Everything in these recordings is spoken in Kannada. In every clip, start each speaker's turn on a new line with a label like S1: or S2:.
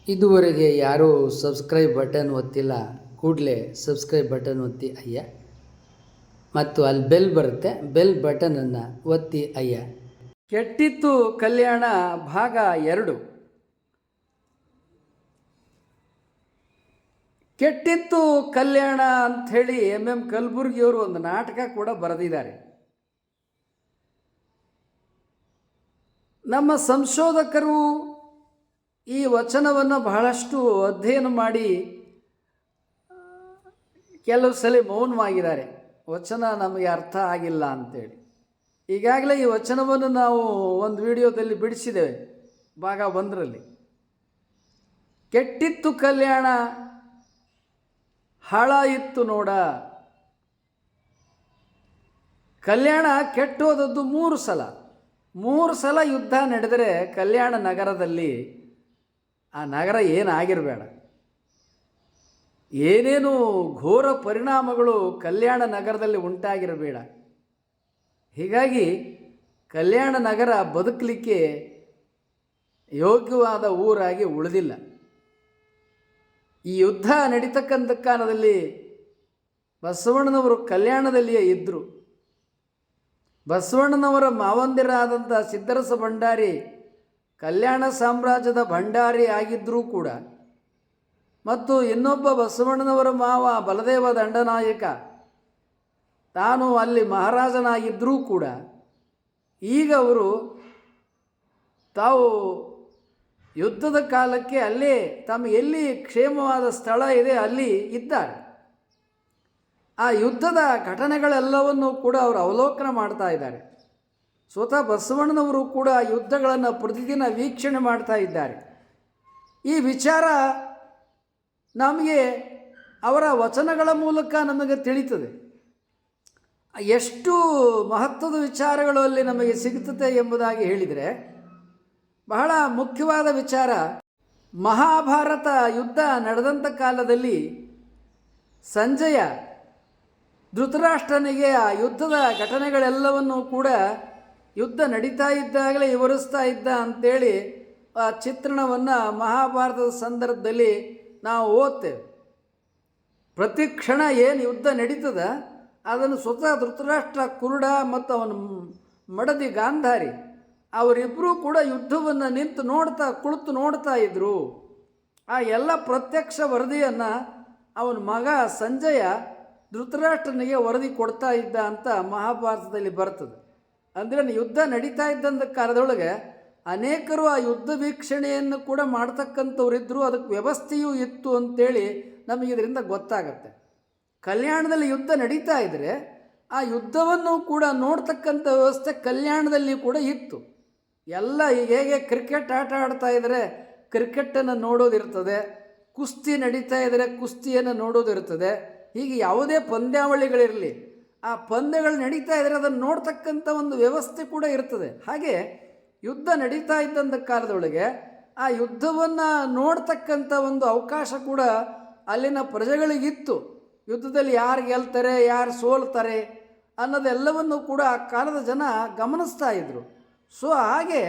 S1: ಇದುವರೆಗೆ ಯಾರೂ ಸಬ್ಸ್ಕ್ರೈಬ್ ಬಟನ್ ಒತ್ತಿಲ್ಲ, ಕೂಡಲೇ ಸಬ್ಸ್ಕ್ರೈಬ್ ಬಟನ್ ಒತ್ತಿ ಅಯ್ಯ. ಮತ್ತು ಅಲ್ಲಿ ಬೆಲ್ ಬರುತ್ತೆ, ಬೆಲ್ ಬಟನನ್ನು ಒತ್ತಿ ಅಯ್ಯ. ಕೆಟ್ಟಿತ್ತು ಕಲ್ಯಾಣ ಭಾಗ 2. ಕೆಟ್ಟಿತ್ತು ಕಲ್ಯಾಣ ಅಂಥೇಳಿ MM ಕಲಬುರ್ಗಿಯವರು ಒಂದು ನಾಟಕ ಕೂಡ ಬರೆದಿದ್ದಾರೆ. ನಮ್ಮ ಸಂಶೋಧಕರು ಈ ವಚನವನ್ನು ಬಹಳಷ್ಟು ಅಧ್ಯಯನ ಮಾಡಿ ಕೆಲವು ಸಲ ಮೌನವಾಗಿದ್ದಾರೆ. ವಚನ ನಮಗೆ ಅರ್ಥ ಆಗಿಲ್ಲ ಅಂತೇಳಿ. ಈಗಾಗಲೇ ಈ ವಚನವನ್ನು ನಾವು ಒಂದು ವಿಡಿಯೋದಲ್ಲಿ ಬಿಡಿಸಿದ್ದೇವೆ, ಭಾಗ 1ರಲ್ಲಿ. ಕೆಟ್ಟಿತ್ತು ಕಲ್ಯಾಣ ಹಾಳಾಯಿತು ನೋಡ. ಕಲ್ಯಾಣ ಕೆಟ್ಟೋದದ್ದು 3 ಸಲ. 3 ಸಲ ಯುದ್ಧ ನಡೆದರೆ ಕಲ್ಯಾಣ ನಗರದಲ್ಲಿ ಆ ನಗರ ಏನಾಗಿರಬೇಡ, ಏನೇನು ಘೋರ ಪರಿಣಾಮಗಳು ಕಲ್ಯಾಣ ನಗರದಲ್ಲಿ ಉಂಟಾಗಿರಬೇಡ. ಹೀಗಾಗಿ ಕಲ್ಯಾಣ ನಗರ ಬದುಕಲಿಕ್ಕೆ ಯೋಗ್ಯವಾದ ಊರಾಗಿ ಉಳಿದಿಲ್ಲ. ಈ ಯುದ್ಧ ನಡೀತಕ್ಕಂಥ ಕಾಲದಲ್ಲಿ ಬಸವಣ್ಣನವರು ಕಲ್ಯಾಣದಲ್ಲಿಯೇ ಇದ್ದರು. ಬಸವಣ್ಣನವರ ಮಾವಂದಿರಾದಂಥ ಸಿದ್ದರಸ ಭಂಡಾರಿ ಕಲ್ಯಾಣ ಸಾಮ್ರಾಜ್ಯದ ಭಂಡಾರಿ ಆಗಿದ್ದರೂ ಕೂಡ, ಮತ್ತು ಇನ್ನೊಬ್ಬ ಬಸವಣ್ಣನವರ ಮಾವ ಬಲದೇವ ದಂಡನಾಯಕ ತಾನು ಅಲ್ಲಿ ಮಹಾರಾಜನಾಗಿದ್ದರೂ ಕೂಡ, ಈಗ ಅವರು ತಾವು ಯುದ್ಧದ ಕಾಲಕ್ಕೆ ಅಲ್ಲೇ ತಮ್ಮ ಎಲ್ಲಿ ಕ್ಷೇಮವಾದ ಸ್ಥಳ ಇದೆ ಅಲ್ಲಿ ಇದ್ದಾರೆ. ಆ ಯುದ್ಧದ ಘಟನೆಗಳೆಲ್ಲವನ್ನೂ ಕೂಡ ಅವರು ಅವಲೋಕನ ಮಾಡ್ತಾ ಇದ್ದಾರೆ. ಸ್ವತಃ ಬಸವಣ್ಣನವರು ಕೂಡ ಯುದ್ಧಗಳನ್ನು ಪ್ರತಿದಿನ ವೀಕ್ಷಣೆ ಮಾಡ್ತಾ ಇದ್ದಾರೆ. ಈ ವಿಚಾರ ನಮಗೆ ಅವರ ವಚನಗಳ ಮೂಲಕ ನಮಗೆ ತಿಳಿತದೆ. ಎಷ್ಟು ಮಹತ್ವದ ವಿಚಾರಗಳು ಅಲ್ಲಿ ನಮಗೆ ಸಿಗುತ್ತದೆ ಎಂಬುದಾಗಿ ಹೇಳಿದರೆ, ಬಹಳ ಮುಖ್ಯವಾದ ವಿಚಾರ, ಮಹಾಭಾರತ ಯುದ್ಧ ನಡೆದಂಥ ಕಾಲದಲ್ಲಿ ಸಂಜಯ ಧೃತರಾಷ್ಟ್ರನಿಗೆ ಆ ಯುದ್ಧದ ಘಟನೆಗಳೆಲ್ಲವನ್ನೂ ಕೂಡ ಯುದ್ಧ ನಡೀತಾ ಇದ್ದಾಗಲೇ ವಿವರಿಸ್ತಾ ಇದ್ದ ಅಂಥೇಳಿ ಆ ಚಿತ್ರಣವನ್ನು ಮಹಾಭಾರತದ ಸಂದರ್ಭದಲ್ಲಿ ನಾವು ಓದ್ತೇವೆ. ಪ್ರತಿ ಕ್ಷಣ ಏನು ಯುದ್ಧ ನಡೀತದ ಅದನ್ನು ಸ್ವತಃ ಧೃತರಾಷ್ಟ್ರ ಕುರುಡ ಮತ್ತು ಅವನ ಮಡದಿ ಗಾಂಧಾರಿ ಅವರಿಬ್ಬರೂ ಕೂಡ ಯುದ್ಧವನ್ನು ನಿಂತು ಕುಳಿತು ನೋಡ್ತಾ ಇದ್ದರು. ಆ ಎಲ್ಲ ಪ್ರತ್ಯಕ್ಷ ವರದಿಯನ್ನು ಅವನ ಮಗ ಸಂಜಯ ಧೃತರಾಷ್ಟ್ರನಿಗೆ ವರದಿ ಕೊಡ್ತಾ ಇದ್ದ ಅಂತ ಮಹಾಭಾರತದಲ್ಲಿ ಬರ್ತದೆ. ಅಂದರೆ ಯುದ್ಧ ನಡೀತಾ ಇದ್ದಂಥ ಕಾಲದೊಳಗೆ ಅನೇಕರು ಆ ಯುದ್ಧ ವೀಕ್ಷಣೆಯನ್ನು ಕೂಡ ಮಾಡ್ತಕ್ಕಂಥವ್ರಿದ್ದರು, ಅದಕ್ಕೆ ವ್ಯವಸ್ಥೆಯೂ ಇತ್ತು ಅಂತೇಳಿ ನಮಗೆ ಇದರಿಂದ ಗೊತ್ತಾಗತ್ತೆ. ಕಲ್ಯಾಣದಲ್ಲಿ ಯುದ್ಧ ನಡೀತಾ ಇದ್ದರೆ ಆ ಯುದ್ಧವನ್ನು ಕೂಡ ನೋಡ್ತಕ್ಕಂಥ ವ್ಯವಸ್ಥೆ ಕಲ್ಯಾಣದಲ್ಲಿ ಕೂಡ ಇತ್ತು. ಎಲ್ಲ ಈಗ ಹೇಗೆ ಕ್ರಿಕೆಟ್ ಆಟ ಆಡ್ತಾ ಇದ್ದರೆ ಕ್ರಿಕೆಟನ್ನು ನೋಡೋದಿರ್ತದೆ, ಕುಸ್ತಿ ನಡೀತಾ ಇದ್ದರೆ ಕುಸ್ತಿಯನ್ನು ನೋಡೋದಿರ್ತದೆ. ಹೀಗೆ ಯಾವುದೇ ಪಂದ್ಯಾವಳಿಗಳಿರಲಿ, ಆ ಪಂದ್ಯಗಳು ನಡೀತಾ ಇದ್ದರೆ ಅದನ್ನು ನೋಡ್ತಕ್ಕಂಥ ಒಂದು ವ್ಯವಸ್ಥೆ ಕೂಡ ಇರ್ತದೆ. ಹಾಗೆ ಯುದ್ಧ ನಡೀತಾ ಇದ್ದಂಥ ಕಾಲದೊಳಗೆ ಆ ಯುದ್ಧವನ್ನು ನೋಡ್ತಕ್ಕಂಥ ಒಂದು ಅವಕಾಶ ಕೂಡ ಅಲ್ಲಿನ ಪ್ರಜೆಗಳಿಗಿತ್ತು. ಯುದ್ಧದಲ್ಲಿ ಯಾರು ಗೆಲ್ತಾರೆ, ಯಾರು ಸೋಲ್ತಾರೆ ಅನ್ನೋದೆಲ್ಲವನ್ನು ಕೂಡ ಆ ಕಾಲದ ಜನ ಗಮನಿಸ್ತಾ ಇದ್ದರು. ಸೊ ಹಾಗೆ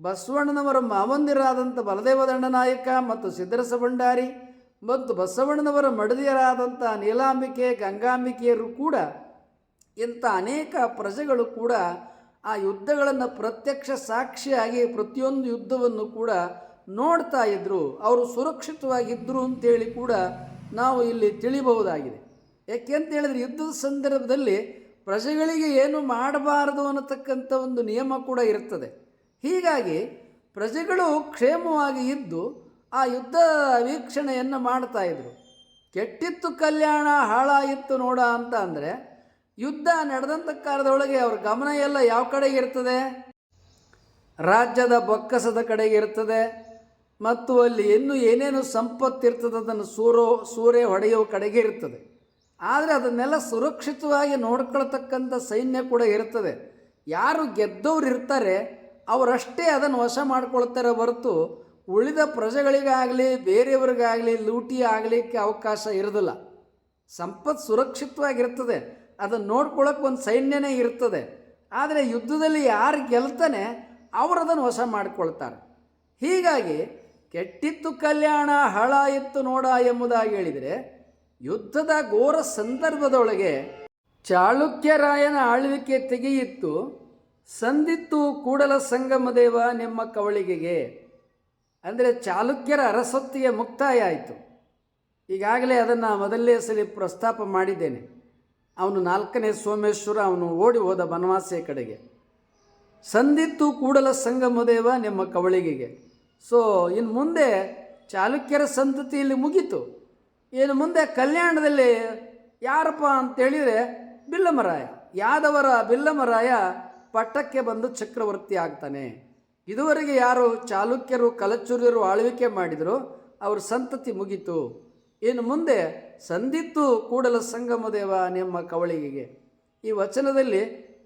S1: ಬಸವಣ್ಣನವರ ಮಾವಂದಿರಾದಂಥ ಬಲದೇವ ದಂಡನಾಯಕ ಮತ್ತು ಸಿದ್ದರಸ ಭಂಡಾರಿ ಮತ್ತು ಬಸವಣ್ಣನವರ ಮಡದಿಯರಾದಂಥ ನೀಲಾಂಬಿಕೆ ಗಂಗಾಂಬಿಕೆಯರು ಕೂಡ, ಇಂಥ ಅನೇಕ ಪ್ರಜೆಗಳು ಕೂಡ ಆ ಯುದ್ಧಗಳನ್ನು ಪ್ರತ್ಯಕ್ಷ ಸಾಕ್ಷಿಯಾಗಿ ಪ್ರತಿಯೊಂದು ಯುದ್ಧವನ್ನು ಕೂಡ ನೋಡ್ತಾ ಇದ್ದರು. ಅವರು ಸುರಕ್ಷಿತವಾಗಿದ್ದರು ಅಂತೇಳಿ ಕೂಡ ನಾವು ಇಲ್ಲಿ ತಿಳಿಬಹುದಾಗಿದೆ. ಯಾಕೆಂತೇಳಿದ್ರೆ ಯುದ್ಧದ ಸಂದರ್ಭದಲ್ಲಿ ಪ್ರಜೆಗಳಿಗೆ ಏನು ಮಾಡಬಾರದು ಅನ್ನತಕ್ಕಂಥ ಒಂದು ನಿಯಮ ಕೂಡ ಇರ್ತದೆ. ಹೀಗಾಗಿ ಪ್ರಜೆಗಳು ಕ್ಷೇಮವಾಗಿ ಇದ್ದು ಆ ಯುದ್ಧ ವೀಕ್ಷಣೆಯನ್ನು ಮಾಡ್ತಾ ಇದ್ರು. ಕೆಟ್ಟಿತ್ತು ಕಲ್ಯಾಣ ಹಾಳಾಯಿತು ನೋಡ ಅಂತ ಅಂದರೆ, ಯುದ್ಧ ನಡೆದಂಥ ಕಾಲದೊಳಗೆ ಅವ್ರ ಗಮನ ಎಲ್ಲ ಯಾವ ಕಡೆಗೆ ಇರ್ತದೆ? ರಾಜ್ಯದ ಬೊಕ್ಕಸದ ಕಡೆಗೆ ಇರ್ತದೆ, ಮತ್ತು ಅಲ್ಲಿ ಏನೇನು ಸಂಪತ್ತಿರ್ತದೆ ಅದನ್ನು ಸೂರೆ ಹೊಡೆಯುವ ಕಡೆಗೆ ಇರ್ತದೆ. ಆದರೆ ಅದನ್ನೆಲ್ಲ ಸುರಕ್ಷಿತವಾಗಿ ನೋಡ್ಕೊಳ್ತಕ್ಕಂಥ ಸೈನ್ಯ ಕೂಡ ಇರ್ತದೆ. ಯಾರು ಗೆದ್ದವ್ರು ಇರ್ತಾರೆ ಅವರಷ್ಟೇ ಅದನ್ನು ವಶ ಮಾಡ್ಕೊಳ್ತಾರೆ ಹೊರತು ಉಳಿದ ಪ್ರಜೆಗಳಿಗಾಗಲಿ ಬೇರೆಯವ್ರಿಗಾಗಲಿ ಲೂಟಿ ಆಗಲಿಕ್ಕೆ ಅವಕಾಶ ಇರೋದಿಲ್ಲ. ಸಂಪತ್ತು ಸುರಕ್ಷಿತವಾಗಿರ್ತದೆ, ಅದನ್ನು ನೋಡ್ಕೊಳ್ಳೋಕೆ ಒಂದು ಸೈನ್ಯನೇ ಇರ್ತದೆ. ಆದರೆ ಯುದ್ಧದಲ್ಲಿ ಯಾರು ಗೆಲ್ತಾನೆ ಅವರು ಅದನ್ನು ವಶ ಮಾಡಿಕೊಳ್ತಾರೆ. ಹೀಗಾಗಿ ಕೆಟ್ಟಿತ್ತು ಕಲ್ಯಾಣ ಹಾಳಾಯಿತು ನೋಡ ಎಂಬುದಾಗಿ ಹೇಳಿದರೆ, ಯುದ್ಧದ ಘೋರ ಸಂದರ್ಭದೊಳಗೆ ಚಾಳುಕ್ಯರಾಯನ ಆಳ್ವಿಕೆ ತೆಗೆಯಿತ್ತು, ಸಂದಿತ್ತು ಕೂಡಲ ಸಂಗಮದೇವ ನಿಮ್ಮ ಕವಳಿಗೆಗೆ. ಅಂದರೆ ಚಾಲುಕ್ಯರ ಅರಸೊತ್ತಿಗೆ ಮುಕ್ತಾಯ ಆಯಿತು. ಈಗಾಗಲೇ ಅದನ್ನು ಮೊದಲನೇ ಸಲ ಪ್ರಸ್ತಾಪ ಮಾಡಿದ್ದೇನೆ. ಅವನು 4ನೇ ಸೋಮೇಶ್ವರ, ಅವನು ಓಡಿ ಹೋದ ಬನವಾಸಿಯ ಕಡೆಗೆ. ಸಂದಿತ್ತು ಕೂಡಲ ಸಂಗಮದೇವ ನಿಮ್ಮ ಕವಳಿಗೆಗೆ. ಸೊ ಇನ್ನು ಮುಂದೆ ಚಾಲುಕ್ಯರ ಸಂತತಿಯಲ್ಲಿ ಮುಗೀತು. ಇನ್ನು ಮುಂದೆ ಕಲ್ಯಾಣದಲ್ಲಿ ಯಾರಪ್ಪ ಅಂತೇಳಿದರೆ ಬಿಲ್ಲಮರಾಯ, ಯಾದವರ ಬಿಲ್ಲಮರಾಯ ಪಟ್ಟಕ್ಕೆ ಬಂದು ಚಕ್ರವರ್ತಿ ಆಗ್ತಾನೆ. ಇದುವರೆಗೆ ಯಾರು ಚಾಲುಕ್ಯರು ಕಲಚುರ್ಯರು ಆಳ್ವಿಕೆ ಮಾಡಿದರು ಅವ್ರ ಸಂತತಿ ಮುಗೀತು. ಇನ್ನು ಮುಂದೆ ಸಂದಿತ್ತು ಕೂಡಲ ಸಂಗಮದೇವ ನಿಮ್ಮ ಕವಳಿಗೆಗೆ. ಈ ವಚನದಲ್ಲಿ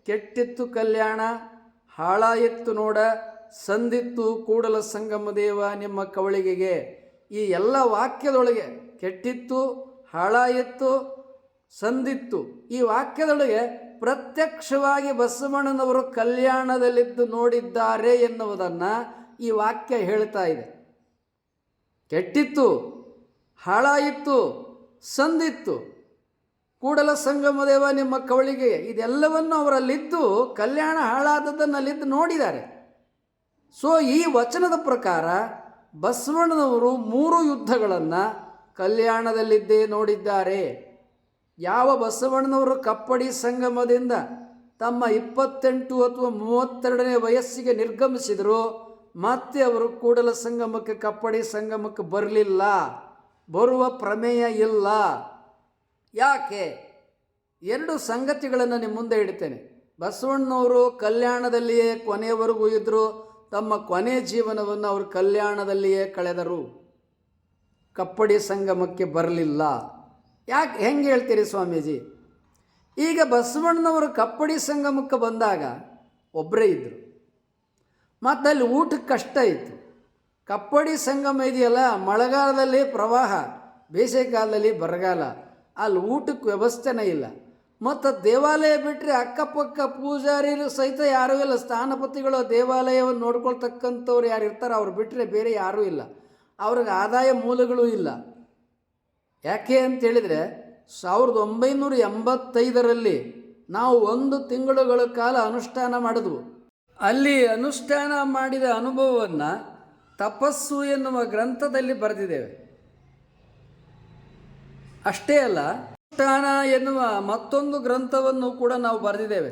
S1: ಕೆಟ್ಟಿತ್ತು ಕಲ್ಯಾಣ, ಹಾಳಾಯಿತ್ತು ನೋಡ, ಸಂದಿತ್ತು ಕೂಡಲ ಸಂಗಮದೇವ ನಿಮ್ಮ ಕವಳಿಗೆಗೆ, ಈ ಎಲ್ಲ ವಾಕ್ಯದೊಳಗೆ ಕೆಟ್ಟಿತ್ತು, ಹಾಳಾಯಿತ್ತು, ಸಂದಿತ್ತು, ಈ ವಾಕ್ಯದೊಳಗೆ ಪ್ರತ್ಯಕ್ಷವಾಗಿ ಬಸವಣ್ಣನವರು ಕಲ್ಯಾಣದಲ್ಲಿದ್ದು ನೋಡಿದ್ದಾರೆ ಎನ್ನುವುದನ್ನು ಈ ವಾಕ್ಯ ಹೇಳ್ತಾ ಇದೆ. ಕೆಟ್ಟಿತ್ತು, ಹಾಳಾಯಿತ್ತು, ಸಂದಿತ್ತು, ಕೂಡಲ ಸಂಗಮದೇವ ನಿಮ್ಮ ಕವಳಿಗೆ, ಇದೆಲ್ಲವನ್ನು ಅವರಲ್ಲಿದ್ದು ಕಲ್ಯಾಣ ಹಾಳಾದದ್ದನ್ನು ಅಲ್ಲಿದ್ದು ನೋಡಿದ್ದಾರೆ. ಸೊ ಈ ವಚನದ ಪ್ರಕಾರ ಬಸವಣ್ಣನವರು 3 ಯುದ್ಧಗಳನ್ನು ಕಲ್ಯಾಣದಲ್ಲಿದ್ದೇ ನೋಡಿದ್ದಾರೆ. ಯಾವ ಬಸವಣ್ಣನವರು ಕಪ್ಪಡಿ ಸಂಗಮದಿಂದ ತಮ್ಮ 28 ಅಥವಾ 32ನೇ ವಯಸ್ಸಿಗೆ ನಿರ್ಗಮಿಸಿದರು, ಮತ್ತೆ ಅವರು ಕೂಡಲ ಸಂಗಮಕ್ಕೆ, ಕಪ್ಪಡಿ ಸಂಗಮಕ್ಕೆ ಬರಲಿಲ್ಲ, ಬರುವ ಪ್ರಮೇಯ ಇಲ್ಲ. ಯಾಕೆ? 2 ಸಂಗತಿಗಳನ್ನು ನಿಮ್ಮ ಮುಂದೆ ಇಡ್ತೇನೆ. ಬಸವಣ್ಣನವರು ಕಲ್ಯಾಣದಲ್ಲಿಯೇ ಕೊನೆಯವರೆಗೂ ಇದ್ದರು, ತಮ್ಮ ಕೊನೆ ಜೀವನವನ್ನು ಅವರು ಕಲ್ಯಾಣದಲ್ಲಿಯೇ ಕಳೆದರು, ಕಪ್ಪಡಿ ಸಂಗಮಕ್ಕೆ ಬರಲಿಲ್ಲ. ಯಾಕೆ ಹೆಂಗೆ ಹೇಳ್ತೀರಿ ಸ್ವಾಮೀಜಿ? ಈಗ ಬಸವಣ್ಣನವರು ಕಪ್ಪಡಿ ಸಂಗಮಕ್ಕೆ ಬಂದಾಗ ಒಬ್ಬರೇ ಇದ್ದರು, ಮತ್ತು ಅಲ್ಲಿ ಊಟಕ್ಕೆ ಕಷ್ಟ ಇತ್ತು. ಕಪ್ಪಡಿ ಸಂಗಮ ಇದೆಯಲ್ಲ, ಮಳೆಗಾಲದಲ್ಲಿ ಪ್ರವಾಹ, ಬೇಸಿಗೆಗಾಲದಲ್ಲಿ ಬರಗಾಲ, ಅಲ್ಲಿ ಊಟಕ್ಕೆ ವ್ಯವಸ್ಥೆನೇ ಇಲ್ಲ. ಮತ್ತು ದೇವಾಲಯ ಬಿಟ್ಟರೆ ಅಕ್ಕಪಕ್ಕ ಪೂಜಾರಿರು ಸಹಿತ ಯಾರೂ ಇಲ್ಲ. ಸ್ಥಾನಪತಿಗಳು ದೇವಾಲಯವನ್ನು ನೋಡ್ಕೊಳ್ತಕ್ಕಂಥವ್ರು ಯಾರು ಇರ್ತಾರೆ ಅವ್ರು ಬಿಟ್ಟರೆ ಬೇರೆ ಯಾರೂ ಇಲ್ಲ. ಅವ್ರಿಗೆ ಆದಾಯ ಮೂಲಗಳೂ ಇಲ್ಲ. ಯಾಕೆ ಅಂತೇಳಿದರೆ 1985ರಲ್ಲಿ ನಾವು 1 ತಿಂಗಳುಗಳ ಕಾಲ ಅನುಷ್ಠಾನ ಮಾಡಿದ್ವು. ಅಲ್ಲಿ ಅನುಷ್ಠಾನ ಮಾಡಿದ ಅನುಭವವನ್ನು ತಪಸ್ಸು ಎನ್ನುವ ಗ್ರಂಥದಲ್ಲಿ ಬರೆದಿದ್ದೇವೆ. ಅಷ್ಟೇ ಅಲ್ಲ, ಅನುಷ್ಠಾನ ಎನ್ನುವ ಮತ್ತೊಂದು ಗ್ರಂಥವನ್ನು ಕೂಡ ನಾವು ಬರೆದಿದ್ದೇವೆ.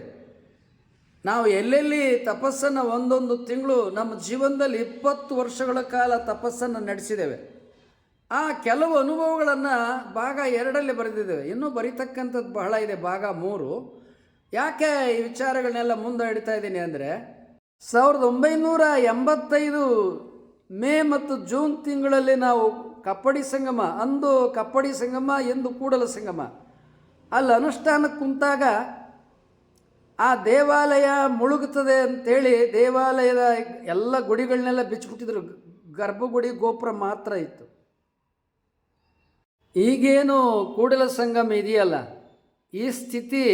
S1: ನಾವು ಎಲ್ಲೆಲ್ಲಿ ತಪಸ್ಸನ್ನು 1 ತಿಂಗಳು ನಮ್ಮ ಜೀವನದಲ್ಲಿ 20 ವರ್ಷಗಳ ಕಾಲ ತಪಸ್ಸನ್ನು ನಡೆಸಿದ್ದೇವೆ. ಆ ಕೆಲವು ಅನುಭವಗಳನ್ನು ಭಾಗ 2ರಲ್ಲಿ ಬರೆದಿದ್ದೇವೆ. ಇನ್ನೂ ಬರೀತಕ್ಕಂಥದ್ದು ಬಹಳ ಇದೆ, ಭಾಗ 3. ಯಾಕೆ ಈ ವಿಚಾರಗಳನ್ನೆಲ್ಲ ಮುಂದೆ ಇಡ್ತಾ ಇದ್ದೀನಿ ಅಂದರೆ, 1985 ಮೇ ಮತ್ತು ಜೂನ್ ತಿಂಗಳಲ್ಲಿ ನಾವು ಕಪ್ಪಡಿ ಸಂಗಮ, ಅಂದು ಕಪ್ಪಡಿ ಸಂಗಮ, ಎಂದು ಕೂಡಲ ಸಂಗಮ, ಅಲ್ಲಿ ಅನುಷ್ಠಾನಕ್ಕೆ ಕುಂತಾಗ ಆ ದೇವಾಲಯ ಮುಳುಗುತ್ತದೆ ಅಂಥೇಳಿ ದೇವಾಲಯದ ಎಲ್ಲ ಗುಡಿಗಳನ್ನೆಲ್ಲ ಬಿಚ್ಚಿಬಿಟ್ಟಿದ್ರು. ಗರ್ಭಗುಡಿ ಗೋಪುರ ಮಾತ್ರ ಇತ್ತು. ಈಗೇನು ಕೂಡಲ ಸಂಗಮ ಇದೆಯಲ್ಲ, ಈ ಸ್ಥಿತಿ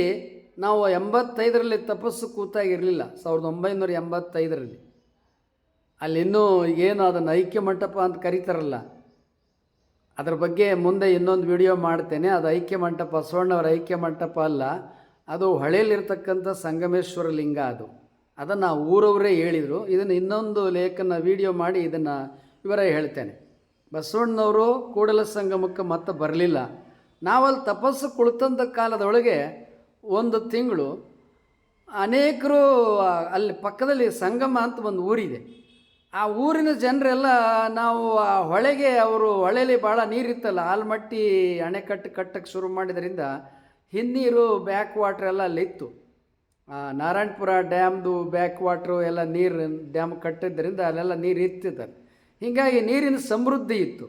S1: ನಾವು 85ರಲ್ಲಿ ತಪಸ್ಸು ಕೂತಾಗಿರಲಿಲ್ಲ. 1985ರಲ್ಲಿ ಅಲ್ಲಿನ್ನೂ ಏನು ಅದನ್ನು ಐಕ್ಯ ಮಂಟಪ ಅಂತ ಕರೀತಾರಲ್ಲ, ಅದರ ಬಗ್ಗೆ ಮುಂದೆ ಇನ್ನೊಂದು ವಿಡಿಯೋ ಮಾಡ್ತೇನೆ. ಅದು ಐಕ್ಯ ಮಂಟಪ, ಬಸವಣ್ಣವರ ಐಕ್ಯ ಮಂಟಪ ಅಲ್ಲ, ಅದು ಹೊಳೆಯಲ್ಲಿರ್ತಕ್ಕಂಥ ಸಂಗಮೇಶ್ವರ ಲಿಂಗ. ಅದನ್ನು ಊರವರೇ ಹೇಳಿದರು. ಇದನ್ನು ಇನ್ನೊಂದು ಲೇಖನ ವಿಡಿಯೋ ಮಾಡಿ ಇದನ್ನು ವಿವರ ಹೇಳ್ತೇನೆ. ಬಸವಣ್ಣನವರು ಕೂಡಲ ಸಂಗಮಕ್ಕೆ ಮತ್ತೆ ಬರಲಿಲ್ಲ. ನಾವಲ್ಲಿ ತಪಸ್ಸು ಕುಳಿತಂಥ ಕಾಲದೊಳಗೆ 1 ತಿಂಗಳು ಅನೇಕರು ಅಲ್ಲಿ ಪಕ್ಕದಲ್ಲಿ ಸಂಗಮ ಅಂತ ಒಂದು ಊರಿದೆ. ಆ ಊರಿನ ಜನರೆಲ್ಲ ನಾವು ಆ ಹೊಳೆಗೆ, ಅವರು ಹೊಳೆಯಲ್ಲಿ ಭಾಳ ನೀರಿತ್ತಲ್ಲ, ಆಲ್ಮಟ್ಟಿ ಅಣೆಕಟ್ಟು ಕಟ್ಟಕ್ಕೆ ಶುರು ಮಾಡಿದ್ರಿಂದ ಹಿನ್ನೀರು ಬ್ಯಾಕ್ ವಾಟ್ರ್ ಎಲ್ಲ ಅಲ್ಲಿತ್ತು. ನಾರಾಯಣಪುರ ಡ್ಯಾಮ್ದು ಬ್ಯಾಕ್ ವಾಟ್ರು ಎಲ್ಲ ನೀರು ಡ್ಯಾಮ್ ಕಟ್ಟಿದ್ದರಿಂದ ಅಲ್ಲೆಲ್ಲ ನೀರು ಇತ್ತಿದ್ದಾರೆ. ಹೀಗಾಗಿ ನೀರಿನ ಸಮೃದ್ಧಿ ಇತ್ತು.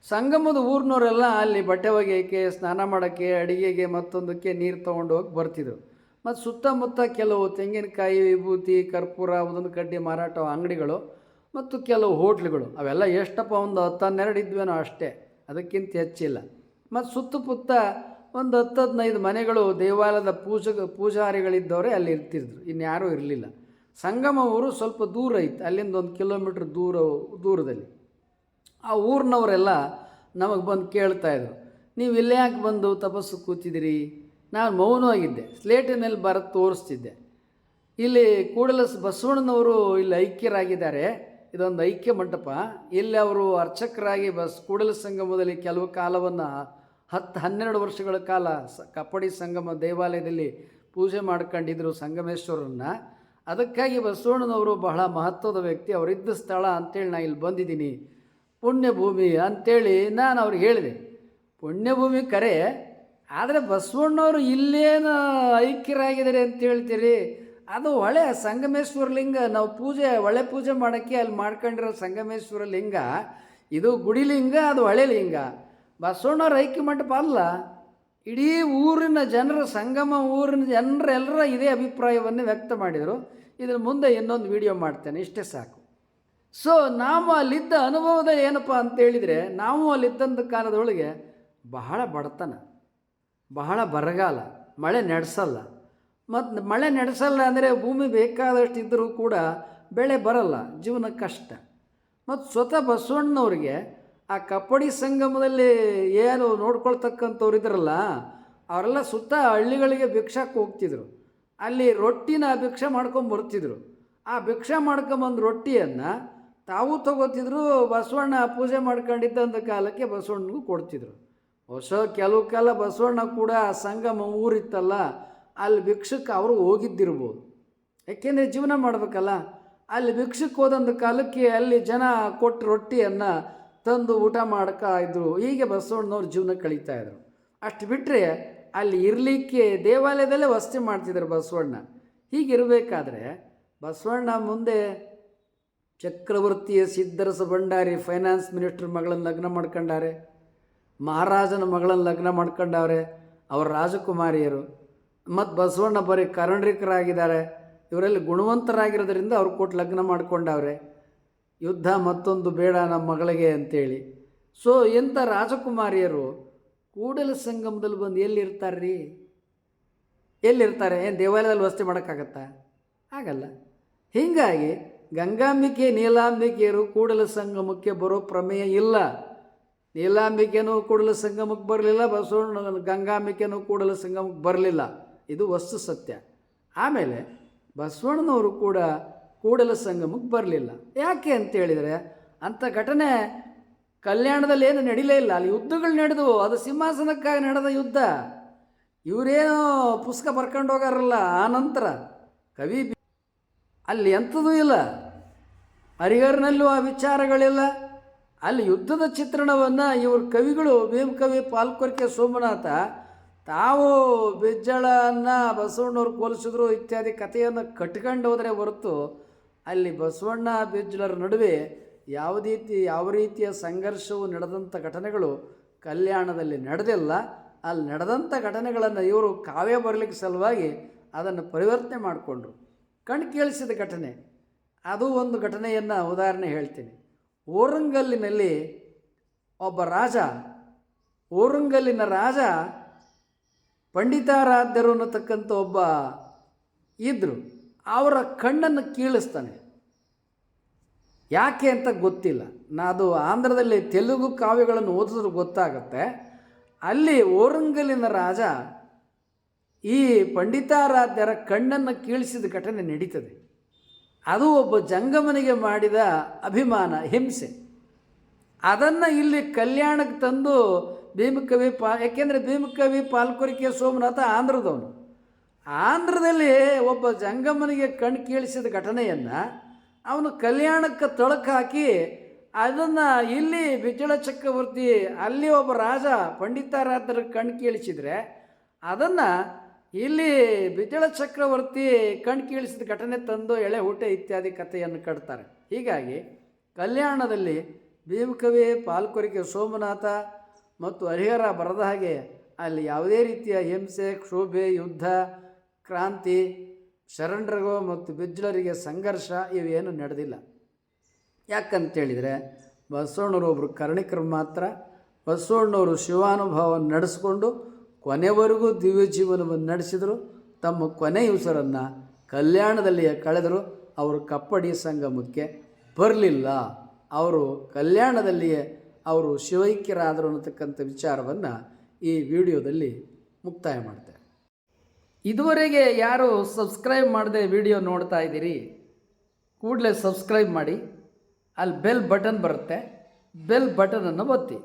S1: ಸಂಗಮದ ಊರಿನವರೆಲ್ಲ ಅಲ್ಲಿ ಬಟ್ಟೆ ಒಗೆಯೋಕ್ಕೆ, ಸ್ನಾನ ಮಾಡೋಕ್ಕೆ, ಅಡುಗೆಗೆ ಮತ್ತೊಂದಕ್ಕೆ ನೀರು ತೊಗೊಂಡು ಹೋಗಿ ಬರ್ತಿದ್ರು. ಮತ್ತು ಸುತ್ತಮುತ್ತ ಕೆಲವು ತೆಂಗಿನಕಾಯಿ, ವಿಭೂತಿ, ಕರ್ಪೂರ, ಒಂದೊಂದು ಕಡ್ಡಿ ಮಾರಾಟ ಅಂಗಡಿಗಳು ಮತ್ತು ಕೆಲವು ಹೋಟ್ಲುಗಳು. ಅವೆಲ್ಲ ಎಷ್ಟಪ್ಪ, ಒಂದು 10-12 ಇದ್ವೇನೋ ಅಷ್ಟೇ, ಅದಕ್ಕಿಂತ ಹೆಚ್ಚಿಲ್ಲ. ಮತ್ತು ಸುತ್ತಮುತ್ತ ಒಂದು 10-15 ಮನೆಗಳು ದೇವಾಲಯದ ಪೂಜಾರಿಗಳಿದ್ದವರೇ ಅಲ್ಲಿ ಇರ್ತಿದ್ರು, ಇನ್ಯಾರೂ ಇರಲಿಲ್ಲ. ಸಂಗಮ ಊರು ಸ್ವಲ್ಪ ದೂರ ಇತ್ತು, ಅಲ್ಲಿಂದ 1 ಕಿಲೋಮೀಟ್ರ್ ದೂರದಲ್ಲಿ. ಆ ಊರಿನವರೆಲ್ಲ ನಮಗೆ ಬಂದು ಕೇಳ್ತಾಯಿದ್ರು, ನೀವು ಇಲ್ಲೇ ಯಾಕೆ ಬಂದು ತಪಸ್ಸು ಕೂತಿದ್ದೀರಿ? ನಾನು ಮೌನವಾಗಿದ್ದೆ, ಸ್ಲೇಟಿನಲ್ಲಿ ಬರೆದು ತೋರಿಸ್ತಿದ್ದೆ. ಇಲ್ಲಿ ಕೂಡಲ ಬಸವಣ್ಣನವರು ಇಲ್ಲಿ ಐಕ್ಯರಾಗಿದ್ದಾರೆ, ಇದೊಂದು ಐಕ್ಯ ಮಂಟಪ. ಇಲ್ಲಿ ಅವರು ಅರ್ಚಕರಾಗಿ ಕೂಡಲ ಸಂಗಮದಲ್ಲಿ ಕೆಲವು ಕಾಲವನ್ನು 10-12 ವರ್ಷಗಳ ಕಾಲ ಕಪ್ಪಡಿ ಸಂಗಮ ದೇವಾಲಯದಲ್ಲಿ ಪೂಜೆ ಮಾಡ್ಕೊಂಡಿದ್ರು ಸಂಗಮೇಶ್ವರನ್ನ. ಅದಕ್ಕಾಗಿ ಬಸವಣ್ಣನವರು ಬಹಳ ಮಹತ್ವದ ವ್ಯಕ್ತಿ, ಅವರಿದ್ದ ಸ್ಥಳ ಅಂತೇಳಿ ನಾನು ಇಲ್ಲಿ ಬಂದಿದ್ದೀನಿ, ಪುಣ್ಯಭೂಮಿ ಅಂಥೇಳಿ ನಾನು ಅವ್ರಿಗೆ ಹೇಳಿದೆ. ಪುಣ್ಯಭೂಮಿ ಕರೆ, ಆದರೆ ಬಸವಣ್ಣವರು ಇಲ್ಲೇನು ಐಕ್ಯರಾಗಿದ್ದಾರೆ ಅಂತ ಹೇಳ್ತೀರಿ, ಅದು ಹೊಳೆ ಸಂಗಮೇಶ್ವರ ಲಿಂಗ. ನಾವು ಹೊಳೆ ಪೂಜೆ ಮಾಡೋಕ್ಕೆ ಅಲ್ಲಿ ಮಾಡ್ಕೊಂಡಿರೋ ಸಂಗಮೇಶ್ವರ ಲಿಂಗ, ಇದು ಗುಡಿ ಲಿಂಗ, ಅದು ಹೊಳೆ ಲಿಂಗ. ಬಸವಣ್ಣವ್ರ ಐಕ್ಯ ಮಂಟಪ ಅಲ್ಲ. ಇಡೀ ಊರಿನ ಜನರ ಸಂಗಮ, ಊರಿನ ಜನರೆಲ್ಲರ ಇದೇ ಅಭಿಪ್ರಾಯವನ್ನು ವ್ಯಕ್ತ ಮಾಡಿದರು. ಇದ್ರ ಮುಂದೆ ಇನ್ನೊಂದು ವಿಡಿಯೋ ಮಾಡ್ತೇನೆ, ಇಷ್ಟೇ ಸಾಕು. ಸೊ ನಾವು ಅಲ್ಲಿದ್ದ ಅನುಭವದಲ್ಲಿ ಏನಪ್ಪ ಅಂತೇಳಿದರೆ, ನಾವು ಅಲ್ಲಿದ್ದಂಥ ಕಾಲದೊಳಗೆ ಬಹಳ ಬಡತನ, ಬಹಳ ಬರಗಾಲ, ಮಳೆ ನಡೆಸಲ್ಲ. ಮತ್ತು ಮಳೆ ನಡೆಸಲ್ಲ ಅಂದರೆ ಭೂಮಿ ಬೇಕಾದಷ್ಟು ಇದ್ದರೂ ಕೂಡ ಬೆಳೆ ಬರಲ್ಲ, ಜೀವನ ಕಷ್ಟ. ಮತ್ತು ಸ್ವತಃ ಬಸವಣ್ಣನವ್ರಿಗೆ ಆ ಕಪ್ಪಡಿ ಸಂಗಮದಲ್ಲಿ ಏನು ನೋಡ್ಕೊಳ್ತಕ್ಕಂಥವ್ರು ಇದ್ರಲ್ಲ, ಅವರೆಲ್ಲ ಸುತ್ತ ಹಳ್ಳಿಗಳಿಗೆ ಭಿಕ್ಷಾಕ್ಕೆ ಹೋಗ್ತಿದ್ರು. ಅಲ್ಲಿ ರೊಟ್ಟಿನ ಭಿಕ್ಷೆ ಮಾಡ್ಕೊಂಬರ್ತಿದ್ರು. ಆ ಭಿಕ್ಷೆ ಮಾಡ್ಕೊಂಬಂದು ರೊಟ್ಟಿಯನ್ನು ತಾವು ತಗೋತಿದ್ರು, ಬಸವಣ್ಣ ಪೂಜೆ ಮಾಡ್ಕೊಂಡಿದ್ದಂಥ ಕಾಲಕ್ಕೆ ಬಸವಣ್ಣನಿಗೂ ಕೊಡ್ತಿದ್ರು. ಕೆಲವು ಕಾಲ ಬಸವಣ್ಣ ಕೂಡ ಆ ಸಂಗಮ ಊರಿತ್ತಲ್ಲ, ಅಲ್ಲಿ ಭಿಕ್ಷಕ್ಕೆ ಅವರು ಹೋಗಿದ್ದಿರ್ಬೋದು, ಯಾಕೆಂದರೆ ಜೀವನ ಮಾಡಬೇಕಲ್ಲ. ಅಲ್ಲಿ ಭಿಕ್ಷಕ್ಕೆ ಹೋದಂಥ ಕಾಲಕ್ಕೆ ಅಲ್ಲಿ ಜನ ಕೊಟ್ಟು ರೊಟ್ಟಿಯನ್ನು ತಂದು ಊಟ ಮಾಡ್ತಾಯಿದ್ರು. ಹೀಗೆ ಬಸವಣ್ಣನವ್ರು ಜೀವನ ಕಳೀತಾಯಿದ್ರು. ಅಷ್ಟು ಬಿಟ್ಟರೆ ಅಲ್ಲಿ ಇರಲಿಕ್ಕೆ ದೇವಾಲಯದಲ್ಲೇ ವಸತಿ ಮಾಡ್ತಿದ್ರು ಬಸವಣ್ಣ. ಹೀಗಿರಬೇಕಾದ್ರೆ ಬಸವಣ್ಣ ಮುಂದೆ ಚಕ್ರವರ್ತಿಯ ಸಿದ್ದರಸ ಭಂಡಾರಿ ಫೈನಾನ್ಸ್ ಮಿನಿಸ್ಟರ್ ಮಗಳನ್ನು ಲಗ್ನ ಮಾಡ್ಕೊಂಡಾರೆ, ಮಹಾರಾಜನ ಮಗಳನ್ನು ಲಗ್ನ ಮಾಡ್ಕೊಂಡವ್ರೆ, ಅವರ ರಾಜಕುಮಾರಿಯರು. ಮತ್ತು ಬಸವಣ್ಣ ಬರೀ ಕರಂಡ್ರಿಕರಾಗಿದ್ದಾರೆ, ಇವರಲ್ಲಿ ಗುಣವಂತರಾಗಿರೋದ್ರಿಂದ ಅವ್ರು ಕೊಟ್ಟು ಲಗ್ನ ಮಾಡ್ಕೊಂಡವ್ರೆ. ಯುದ್ಧ ಮತ್ತೊಂದು ಬೇಡ ನಮ್ಮ ಮಗಳಿಗೆ ಅಂತೇಳಿ. ಸೊ ಎಂಥ ರಾಜಕುಮಾರಿಯರು ಕೂಡಲ ಸಂಗಮದಲ್ಲಿ ಬಂದು ಎಲ್ಲಿರ್ತಾರೆ ರೀ? ಎಲ್ಲಿರ್ತಾರೆ? ಏನು ದೇವಾಲಯದಲ್ಲಿ ವಸತಿ ಮಾಡೋಕ್ಕಾಗತ್ತಾ? ಆಗಲ್ಲ. ಹೀಗಾಗಿ ಗಂಗಾಂಬಿಕೆ ನೀಲಾಂಬಿಕೆಯರು ಕೂಡಲ ಸಂಗಮಕ್ಕೆ ಬರೋ ಪ್ರಮೇಯ ಇಲ್ಲ. ನೀಲಾಂಬಿಕೆನೂ ಕೂಡಲ ಸಂಗಮಕ್ಕೆ ಬರಲಿಲ್ಲ, ಬಸವಣ್ಣ ಗಂಗಾಂಬಿಕೆನೂ ಕೂಡಲ ಸಂಗಮಕ್ಕೆ ಬರಲಿಲ್ಲ. ಇದು ವಸ್ತು ಸತ್ಯ. ಆಮೇಲೆ ಬಸವಣ್ಣನವರು ಕೂಡ ಕೂಡಲ ಸಂಗಮಕ್ಕೆ ಬರಲಿಲ್ಲ. ಯಾಕೆ ಅಂತೇಳಿದರೆ, ಅಂಥ ಘಟನೆ ಕಲ್ಯಾಣದಲ್ಲಿ ಏನು ನಡೀಲೇ ಇಲ್ಲ. ಅಲ್ಲಿ ಯುದ್ಧಗಳು ನಡೆದವು, ಅದು ಸಿಂಹಾಸನಕ್ಕಾಗಿ ನಡೆದ ಯುದ್ಧ. ಇವರೇನೋ ಪುಸ್ತಕ ಬರ್ಕೊಂಡು ಹೋಗಾರಲ್ಲ, ಆ ನಂತರ ಕವಿ ಅಲ್ಲಿ ಎಂಥದೂ ಇಲ್ಲ. ಹರಿಹರನಲ್ಲೂ ಆ ವಿಚಾರಗಳಿಲ್ಲ. ಅಲ್ಲಿ ಯುದ್ಧದ ಚಿತ್ರಣವನ್ನು ಇವರು ಕವಿಗಳು, ಭೀಮಕವಿ ಪಾಲ್ಕೊರ್ಕೆ ಸೋಮನಾಥ ತಾವು ಬಿಜ್ಜಳನ್ನು ಬಸವಣ್ಣವ್ರು ಹೋಲಿಸಿದ್ರು ಇತ್ಯಾದಿ ಕಥೆಯನ್ನು ಕಟ್ಕೊಂಡು ಹೋದರೆ ಹೊರತು ಅಲ್ಲಿ ಬಸವಣ್ಣ ಬಿಜ್ಜಳರ ನಡುವೆ ಯಾವ ರೀತಿಯ ಸಂಘರ್ಷವು ನಡೆದಂಥ ಘಟನೆಗಳು ಕಲ್ಯಾಣದಲ್ಲಿ ನಡೆದಿಲ್ಲ. ಅಲ್ಲಿ ನಡೆದಂಥ ಘಟನೆಗಳನ್ನು ಇವರು ಕಾವ್ಯ ಬರಲಿಕ್ಕೆ ಸಲುವಾಗಿ ಅದನ್ನು ಪರಿವರ್ತನೆ ಮಾಡಿಕೊಂಡ್ರು. ಕಣ್ಣು ಕೇಳಿಸಿದ ಘಟನೆ, ಅದು ಒಂದು ಘಟನೆಯನ್ನು ಉದಾಹರಣೆ ಹೇಳ್ತೀನಿ. ಓರಂಗಲ್ಲಿನಲ್ಲಿ ಒಬ್ಬ ರಾಜ, ಓರಂಗಲ್ಲಿನ ರಾಜ ಪಂಡಿತಾರಾಧ್ಯರು ಅನ್ನತಕ್ಕಂಥ ಒಬ್ಬ ಇದ್ದರು. ಅವರ ಕಣ್ಣನ್ನು ಕೀಳಿಸ್ತಾನೆ. ಯಾಕೆ ಅಂತ ಗೊತ್ತಿಲ್ಲ. ಅದು ಆಂಧ್ರದಲ್ಲಿ ತೆಲುಗು ಕಾವ್ಯಗಳನ್ನು ಓದಿದ್ರೆ ಗೊತ್ತಾಗುತ್ತೆ. ಅಲ್ಲಿ ಓರಂಗಲಿನ ರಾಜ ಈ ಪಂಡಿತಾರಾಧ್ಯರ ಕಣ್ಣನ್ನು ಕೀಳಿಸಿದ ಘಟನೆ ನಡೀತದೆ. ಅದು ಒಬ್ಬ ಜಂಗಮನಿಗೆ ಮಾಡಿದ ಅಭಿಮಾನ, ಹಿಂಸೆ. ಅದನ್ನು ಇಲ್ಲಿ ಕಲ್ಯಾಣಕ್ಕೆ ತಂದು ಭೀಮಕವಿ ಯಾಕೆಂದರೆ ಭೀಮಕವಿ ಪಾಲ್ಕೊರಿಕೆ ಸೋಮನಾಥ ಆಂಧ್ರದವನು. ಆಂಧ್ರದಲ್ಲಿ ಒಬ್ಬ ಜಂಗಮನಿಗೆ ಕಣ್ಣು ಕೀಳಿಸಿದ ಘಟನೆಯನ್ನು ಅವನು ಕಲ್ಯಾಣಕ್ಕೆ ತೊಳಕು ಹಾಕಿ ಅದನ್ನು ಇಲ್ಲಿ ಬಿಜ್ಜಳ ಚಕ್ರವರ್ತಿ, ಅಲ್ಲಿ ಒಬ್ಬ ರಾಜ ಪಂಡಿತಾರಾಧ್ಯರ ಕಣ್ಣು ಕೀಳಿಸಿದರೆ ಅದನ್ನು ಇಲ್ಲಿ ಬಿಜ್ಜಳ ಚಕ್ರವರ್ತಿ ಕಣ್ಣು ಕೀಳಿಸಿದ ಘಟನೆ ತಂದು ಎಳೆ ಊಟ ಇತ್ಯಾದಿ ಕಥೆಯನ್ನು ಕಟ್ತಾರೆ. ಹೀಗಾಗಿ ಕಲ್ಯಾಣದಲ್ಲಿ ಭೀಮಕವಿ ಪಾಲ್ಕೊರಿಕೆ ಸೋಮನಾಥ ಮತ್ತು ಹರಿಹರ ಬರೆದ ಹಾಗೆ ಅಲ್ಲಿ ಯಾವುದೇ ರೀತಿಯ ಹಿಂಸೆ, ಕ್ಷೋಭೆ, ಯುದ್ಧ, ಕ್ರಾಂತಿ, ಶರಣರಿಗೂ ಮತ್ತು ಬಿಜ್ಜಳರಿಗೆ ಸಂಘರ್ಷ ಇವೇನು ನಡೆದಿಲ್ಲ. ಯಾಕಂತೇಳಿದರೆ ಬಸವಣ್ಣವರು ಒಬ್ಬರು ಕರ್ಣಿಕರು ಮಾತ್ರ. ಬಸವಣ್ಣವರು ಶಿವಾನುಭವವನ್ನು ನಡೆಸಿಕೊಂಡು ಕೊನೆವರೆಗೂ ದಿವ್ಯ ಜೀವನವನ್ನು ನಡೆಸಿದರು. ತಮ್ಮ ಕೊನೆಯ ಉಸಿರನ್ನು ಕಲ್ಯಾಣದಲ್ಲಿ ಕಳೆದರು. ಅವರು ಕಪ್ಪಡಿ ಸಂಗಮಕ್ಕೆ ಬರಲಿಲ್ಲ, ಅವರು ಕಲ್ಯಾಣದಲ್ಲಿಯೇ ಅವರು ಶಿವೈಕ್ಯರಾದರು ಅನ್ನತಕ್ಕಂಥ ವಿಚಾರವನ್ನು ಈ ವಿಡಿಯೋದಲ್ಲಿ ಮುಕ್ತಾಯ ಮಾಡ್ತೇವೆ. ಇದುವರೆಗೆ ಯಾರು ಸಬ್ಸ್ಕ್ರೈಬ್ ಮಾಡದೆ ವಿಡಿಯೋ ನೋಡ್ತಾ ಇದ್ದೀರಿ, ಕೂಡಲೇ ಸಬ್ಸ್ಕ್ರೈಬ್ ಮಾಡಿ. ಅಲ್ಲಿ ಬೆಲ್ ಬಟನ್ ಬರುತ್ತೆ, ಬೆಲ್ ಬಟನನ್ನು ಒತ್ತಿ.